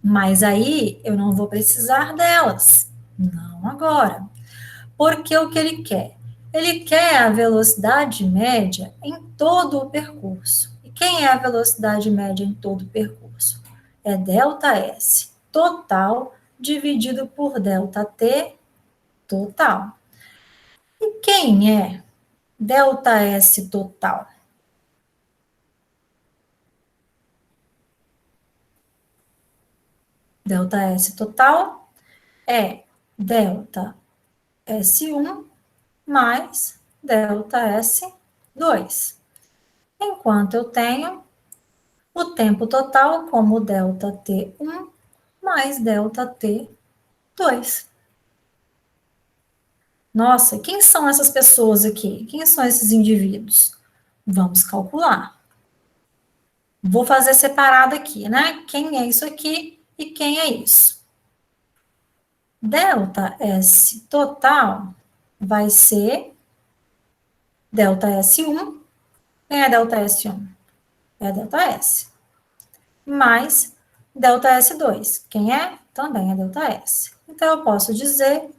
Mas aí, eu não vou precisar delas. Não agora. Porque o que ele quer? Ele quer a velocidade média em todo o percurso. E quem é a velocidade média em todo o percurso? É ΔS total dividido por ΔT total. E quem é ΔS total? ΔS total é ΔS1 mais ΔS2. Enquanto eu tenho o tempo total como ΔT1 mais ΔT2. Nossa, quem são essas pessoas aqui? Quem são esses indivíduos? Vamos calcular. Vou fazer separado aqui, né? Quem é isso aqui e quem é isso? ΔS total vai ser ΔS1. Quem é ΔS1? É ΔS. Mais ΔS2. Quem é? Também é ΔS. Então, eu posso dizer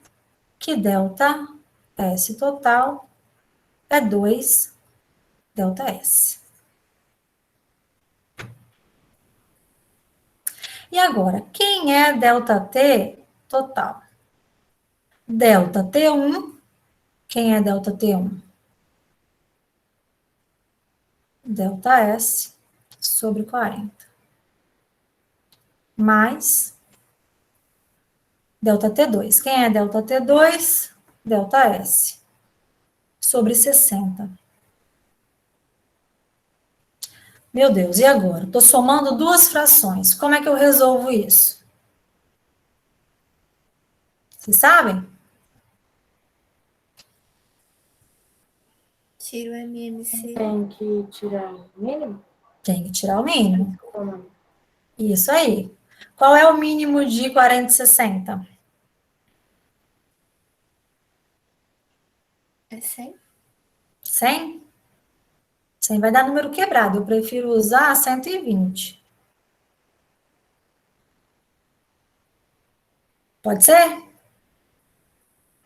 que ΔS total é 2 ΔS. E agora, quem é ΔT total? ΔT1. Quem é ΔT1? ΔS sobre 40. Mais ΔT2. Quem é ΔT2? ΔS sobre 60. Meu Deus, e agora? Estou somando duas frações. Como é que eu resolvo isso? Vocês sabem? Tira o MMC. Tem que tirar o mínimo? Tem que tirar o mínimo. Desculpa, mãe. Isso aí. Qual é o mínimo de 40 e 60? É 100? 100? 100 vai dar número quebrado. Eu prefiro usar 120. Pode ser?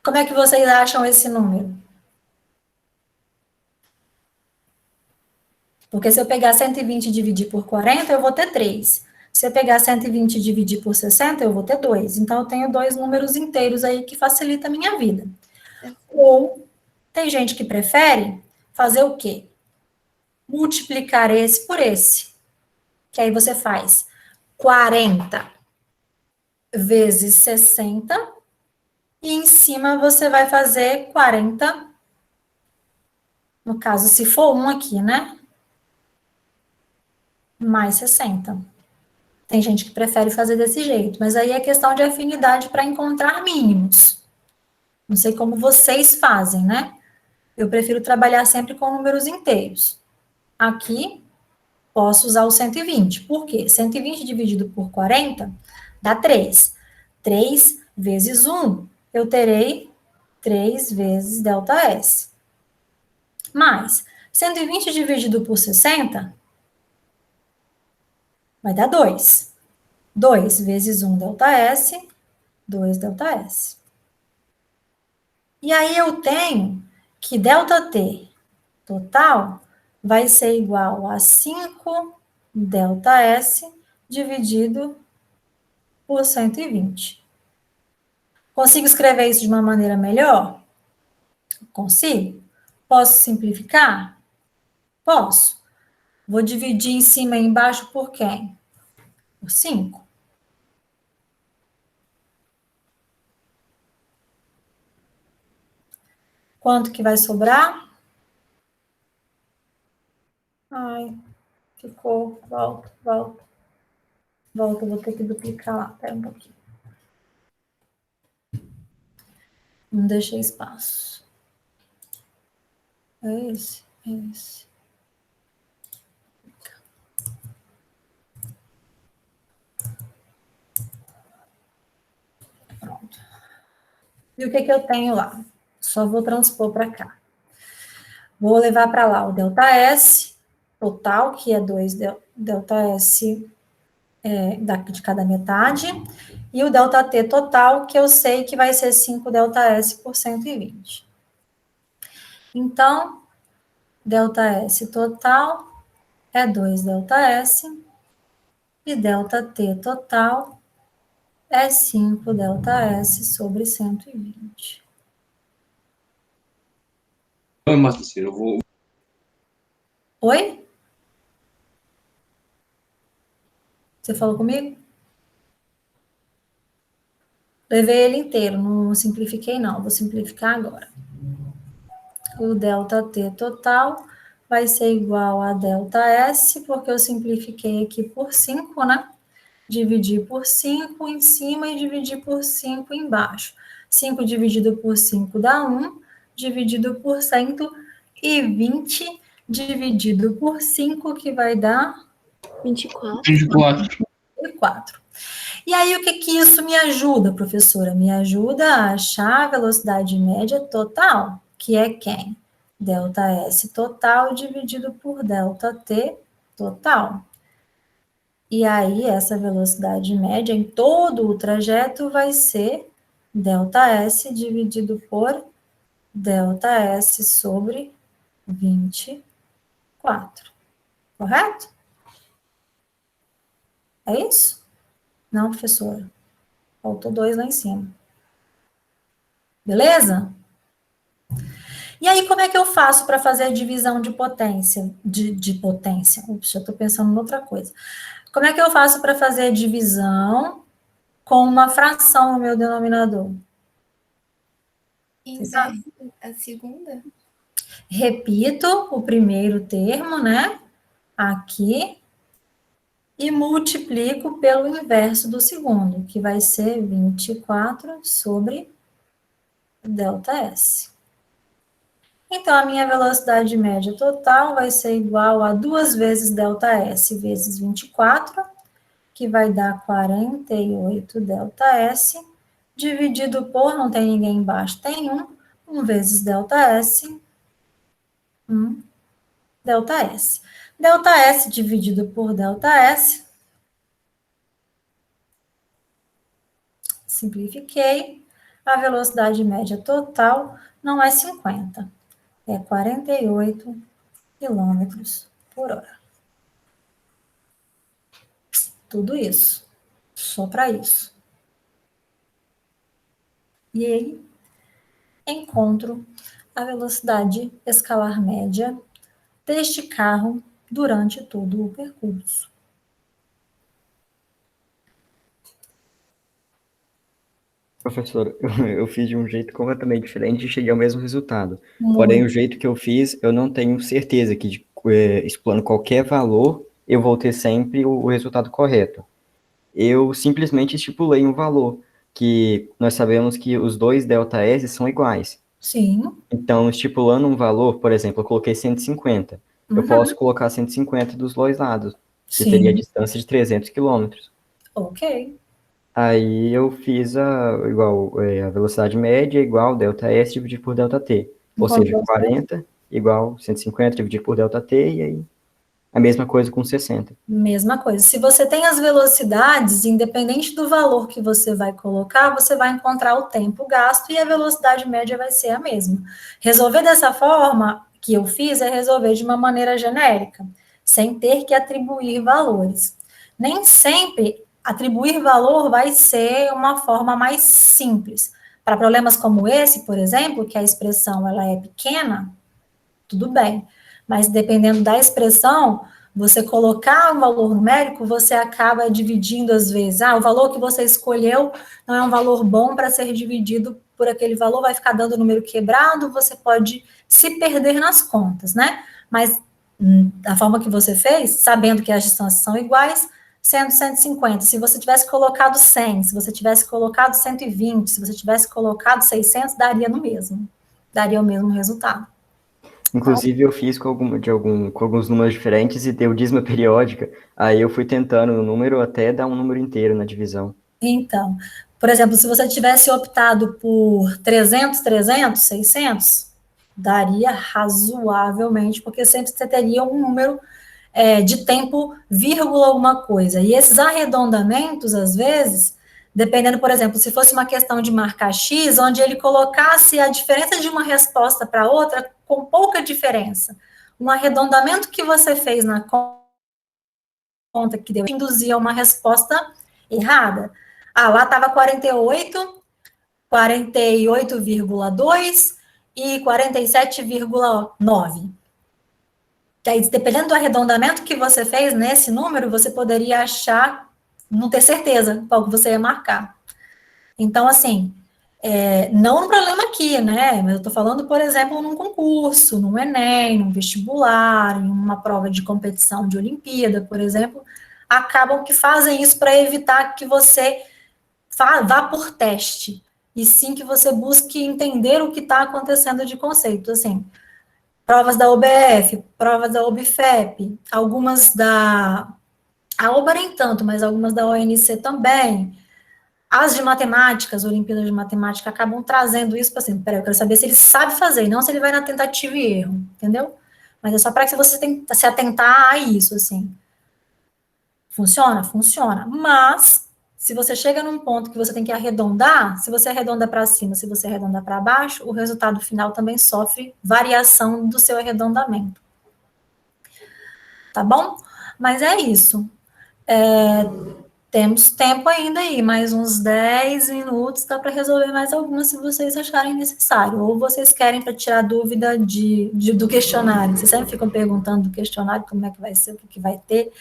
Como é que vocês acham esse número? Porque se eu pegar 120 e dividir por 40, eu vou ter 3. Se eu pegar 120 e dividir por 60, eu vou ter 2. Então, eu tenho dois números inteiros aí que facilita a minha vida. Ou, tem gente que prefere fazer o quê? Multiplicar esse por esse. Que aí você faz 40 vezes 60, e em cima você vai fazer 40, no caso, se for 1 aqui, né? Mais 60. Tem gente que prefere fazer desse jeito, mas aí é questão de afinidade para encontrar mínimos. Não sei como vocês fazem, né? Eu prefiro trabalhar sempre com números inteiros. Aqui, posso usar o 120. Por quê? 120 dividido por 40 dá 3. 3 vezes 1, eu terei 3 vezes ΔS. Mais 120 dividido por 60 vai dar 2. 2 vezes 1 ΔS, 2 ΔS. E aí eu tenho que ΔT total vai ser igual a 5 ΔS dividido por 120. Consigo escrever isso de uma maneira melhor? Consigo? Posso simplificar? Posso. Vou dividir em cima e embaixo por quem? Por 5. Quanto que vai sobrar? Ai, ficou. Volta, volta. Volta, vou ter que duplicar lá. Espera um pouquinho. Não deixei espaço. É esse, é esse. Pronto. E o que que eu tenho lá? Só vou transpor para cá. Vou levar para lá o ΔS total, que é 2 ΔS de cada metade, e o ΔT total, que eu sei que vai ser 5 ΔS por 120. Então, ΔS total é 2 ΔS, e ΔT total é 5 ΔS sobre 120. Oi, Marcelo, eu vou. Oi? Você falou comigo? Levei ele inteiro, não simplifiquei não, vou simplificar agora. O ΔT total vai ser igual a ΔS, porque eu simplifiquei aqui por 5, né? Dividir por 5 em cima e dividir por 5 embaixo. 5 dividido por 5 dá 1, dividido por 120, dividido por 5, que vai dar 24. 24. 4. E aí, o que que isso me ajuda, professora? Me ajuda a achar a velocidade média total, que é quem? ΔS total dividido por ΔT total. E aí, essa velocidade média em todo o trajeto vai ser ΔS dividido por ΔS sobre 24. Correto? É isso? Não, professora. Faltou 2 lá em cima. Beleza? E aí, como é que eu faço para fazer a divisão de potência? De potência. Ups, já estou pensando em outra coisa. Como é que eu faço para fazer a divisão com uma fração no meu denominador? Inverte a segunda? repito o primeiro termo, né? Aqui. E multiplico pelo inverso do segundo, que vai ser 24 sobre ΔS. Então, a minha velocidade média total vai ser igual a 2 vezes ΔS vezes 24, que vai dar 48 ΔS, dividido por, não tem ninguém embaixo, tem 1 vezes ΔS, 1 ΔS. ΔS dividido por ΔS, simplifiquei, a velocidade média total não é 50, é 48 quilômetros por hora. Tudo isso, só para isso. E aí, encontro a velocidade escalar média deste carro durante todo o percurso. Professor, eu fiz de um jeito completamente diferente e cheguei ao mesmo resultado. Muito. Porém, o jeito que eu fiz, eu não tenho certeza que, explorando qualquer valor, eu vou ter sempre o resultado correto. Eu simplesmente estipulei um valor, que nós sabemos que os dois ΔS são iguais. Sim. Então, estipulando um valor, por exemplo, eu coloquei 150. Eu posso colocar 150 dos dois lados, que Sim. seria a distância de 300 quilômetros. Ok. Aí eu fiz a velocidade média igual ΔS dividido por ΔT. Ou seja, 40 igual 150 dividido por ΔT, e aí a mesma coisa com 60. Mesma coisa. Se você tem as velocidades, independente do valor que você vai colocar, você vai encontrar o tempo gasto e a velocidade média vai ser a mesma. Resolver dessa forma que eu fiz é resolver de uma maneira genérica, sem ter que atribuir valores. Nem sempre atribuir valor vai ser uma forma mais simples. Para problemas como esse, por exemplo, que a expressão ela é pequena, tudo bem. Mas dependendo da expressão, você colocar um valor numérico, você acaba dividindo às vezes. O valor que você escolheu não é um valor bom para ser dividido por aquele valor, vai ficar dando número quebrado, você pode se perder nas contas, né? Mas da forma que você fez, sabendo que as distâncias são iguais, sendo 150, se você tivesse colocado 100, se você tivesse colocado 120, se você tivesse colocado 600, daria no mesmo. Daria o mesmo resultado. Inclusive, eu fiz com alguns números diferentes e deu dízima periódica. Aí eu fui tentando o número até dar um número inteiro na divisão. Então, por exemplo, se você tivesse optado por 300, 300, 600, daria razoavelmente, porque sempre você teria um número de tempo, vírgula alguma coisa. E esses arredondamentos, às vezes, dependendo, por exemplo, se fosse uma questão de marcar X, onde ele colocasse a diferença de uma resposta para outra com pouca diferença. Um arredondamento que você fez na conta que deu induzia uma resposta errada. Lá estava 48, 48,2 e 47,9. Daí, dependendo do arredondamento que você fez nesse número, você poderia achar, não ter certeza qual que você ia marcar. Então, assim, não no problema aqui, né? Mas eu estou falando, por exemplo, num concurso, num Enem, num vestibular, em uma prova de competição de Olimpíada, por exemplo, acabam que fazem isso para evitar que você vá por teste, e sim que você busque entender o que está acontecendo de conceito, assim. Provas da OBF, provas da OBFEP, algumas a OBA nem tanto, mas algumas da ONC também. As de matemática, as Olimpíadas de Matemática, acabam trazendo isso para assim, peraí, eu quero saber se ele sabe fazer, não se ele vai na tentativa e erro, entendeu? Mas é só para que você tenha se atentar a isso, assim. Funciona? Funciona. Mas, se você chega num ponto que você tem que arredondar, se você arredonda para cima, se você arredonda para baixo, o resultado final também sofre variação do seu arredondamento. Tá bom? Mas é isso. Temos tempo ainda aí, mais uns 10 minutos, dá para resolver mais algumas se vocês acharem necessário. Ou vocês querem para tirar dúvida do questionário. Vocês sempre ficam perguntando do questionário como é que vai ser, o que vai ter.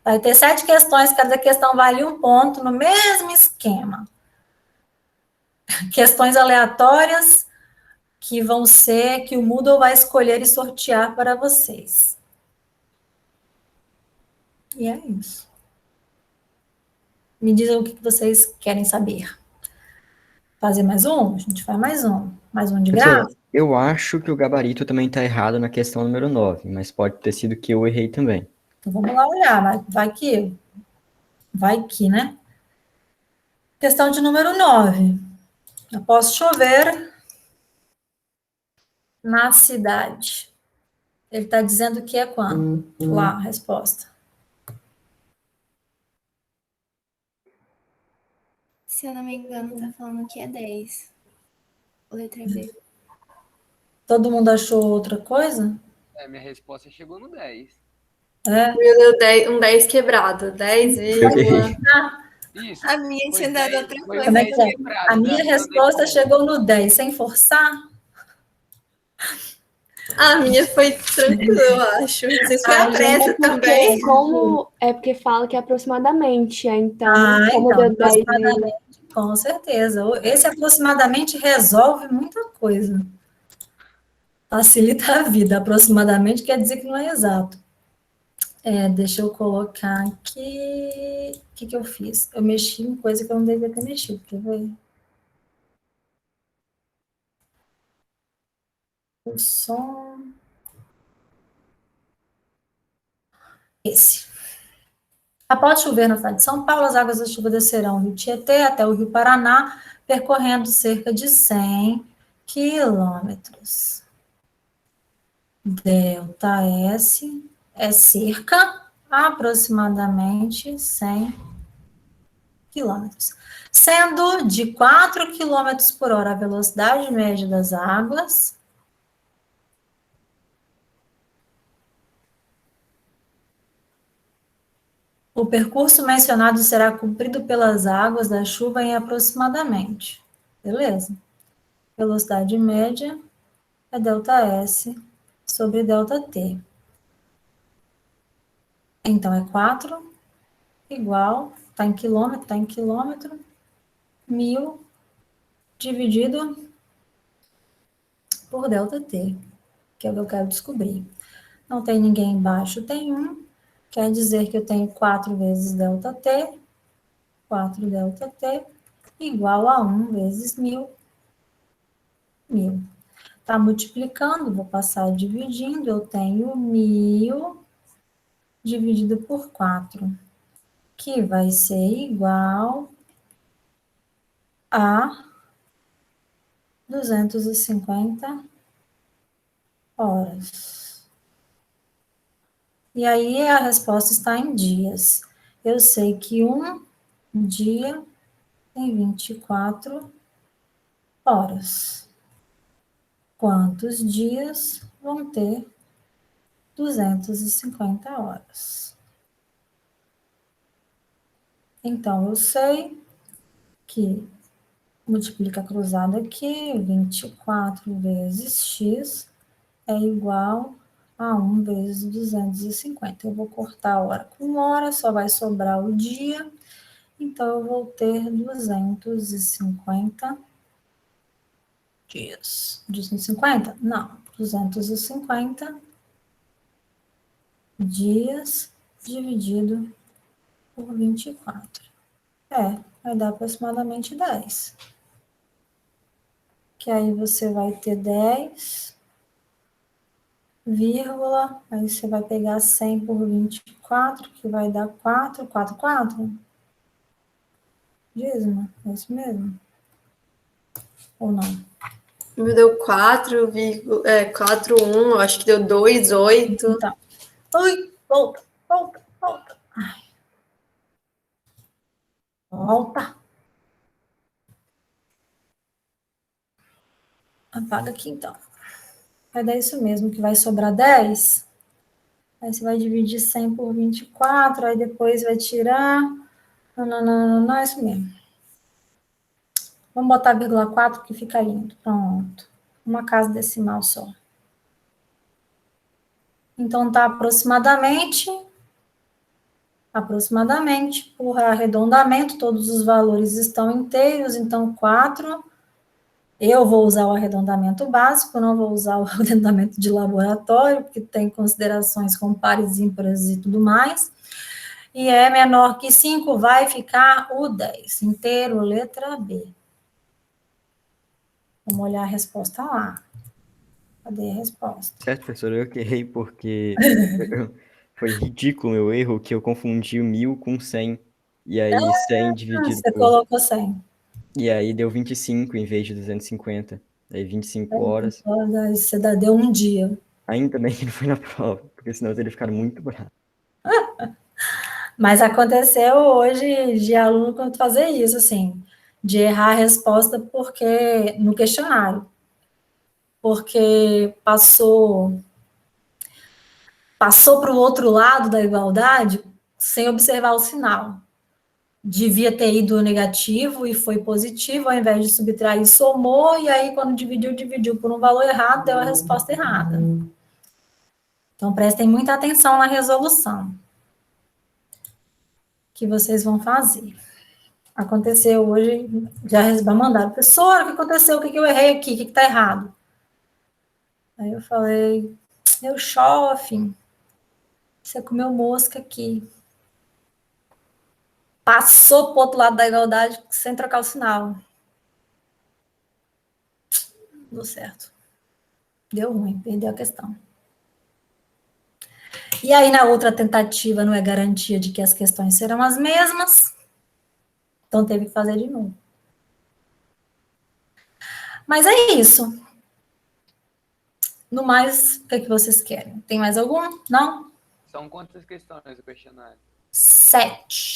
Vai ter 7 questões, cada questão vale 1 ponto, no mesmo esquema. Questões aleatórias, que vão ser, que o Moodle vai escolher e sortear para vocês. E é isso. Me dizem o que vocês querem saber. Fazer mais um? A gente faz mais um. Mais um de graça? Eu acho que o gabarito também está errado na questão número 9, mas pode ter sido que eu errei também. Então vamos lá olhar, vai que, né? Questão de número 9. Após chover na cidade. Ele está dizendo que é quando? Lá, a resposta. Se eu não me engano, tá falando que é 10. Letra B. Todo mundo achou outra coisa? Minha resposta chegou no 10. É. Meu Deus, um 10 quebrado. 10, Isso. A minha tinha dado outra coisa. Como é que é? A minha resposta chegou no 10, sem forçar? A minha foi tranquila, eu acho. Não sei se foi a pressa também. Como é porque fala que é aproximadamente, então, como então, deu 10 aproximadamente, com certeza. Esse aproximadamente resolve muita coisa. Facilita a vida. Aproximadamente quer dizer que não é exato. Deixa eu colocar aqui. O que eu fiz? Eu mexi em coisa que eu não devia ter mexido. Quer ver? O som. Esse. Após chover na cidade de São Paulo, as águas da chuva descerão o Rio Tietê até o Rio Paraná, percorrendo cerca de 100 quilômetros. Delta S é cerca aproximadamente 100 quilômetros. Sendo de 4 quilômetros por hora a velocidade média das águas, o percurso mencionado será cumprido pelas águas da chuva em aproximadamente. Beleza? Velocidade média é ΔS sobre ΔT. Então, é 4 igual, está em quilômetro, 1000 dividido por ΔT, que é o que eu quero descobrir. Não tem ninguém embaixo, tem 1. Quer dizer que eu tenho 4 vezes ΔT, 4 ΔT, igual a 1 vezes 1000. Está multiplicando, vou passar dividindo, eu tenho 1000 dividido por 4, que vai ser igual a 250 horas. E aí a resposta está em dias. Eu sei que um dia tem 24 horas. Quantos dias vão ter 250 horas? Então, eu sei que multiplica cruzado aqui, 24 vezes x é igual a 1 vezes 250. Eu vou cortar a hora com hora, só vai sobrar o dia. Então, eu vou ter 250 dias. 250? Não, 250 dias dividido por 24. Vai dar aproximadamente 10. Que aí você vai ter 10, vírgula, aí você vai pegar 100 por 24, que vai dar 4, 4, 4. Dízimo, é isso mesmo? Ou não? Me deu 4,1, acho que deu 2,8. Então. Ui, volta. Ai. Volta. Apaga aqui, então. Vai dar isso mesmo, que vai sobrar 10. Aí você vai dividir 100 por 24, aí depois vai tirar... Não, é isso mesmo. Vamos botar vírgula 4 que fica lindo. Pronto. Uma casa decimal só. Então, tá aproximadamente, por arredondamento, todos os valores estão inteiros, então 4 Eu vou usar o arredondamento básico, não vou usar o arredondamento de laboratório, porque tem considerações com pares, ímpares e tudo mais. E é menor que 5, vai ficar o 10. Inteiro, letra B. Vamos olhar a resposta lá. Cadê a resposta? Certo, professor, eu que errei porque foi ridículo o meu erro que eu confundi o 1000 com 100. E aí 100 dividido Você por... colocou 100. E aí deu 25 em vez de 250. Aí 25 horas. Você deu um dia. Ainda bem que não foi na prova, porque senão eu teria ficado muito bravo. Mas aconteceu hoje de aluno quando fazer isso, assim, de errar a resposta porque no questionário. Porque passou para o outro lado da igualdade sem observar o sinal. Devia ter ido negativo e foi positivo, ao invés de subtrair, somou, e aí quando dividiu por um valor errado, deu a resposta errada. Então, prestem muita atenção na resolução que vocês vão fazer. Aconteceu hoje, já mandaram, professora, o que aconteceu? O que eu errei aqui? O que está errado? Aí eu falei, meu shopping, você comeu mosca aqui. Passou para o outro lado da igualdade sem trocar o sinal. Deu certo. Deu ruim, perdeu a questão. E aí, na outra tentativa, não é garantia de que as questões serão as mesmas. Então, teve que fazer de novo. Mas é isso. No mais, o que, é que vocês querem? Tem mais algum? Não? São quantas questões do questionário? 7.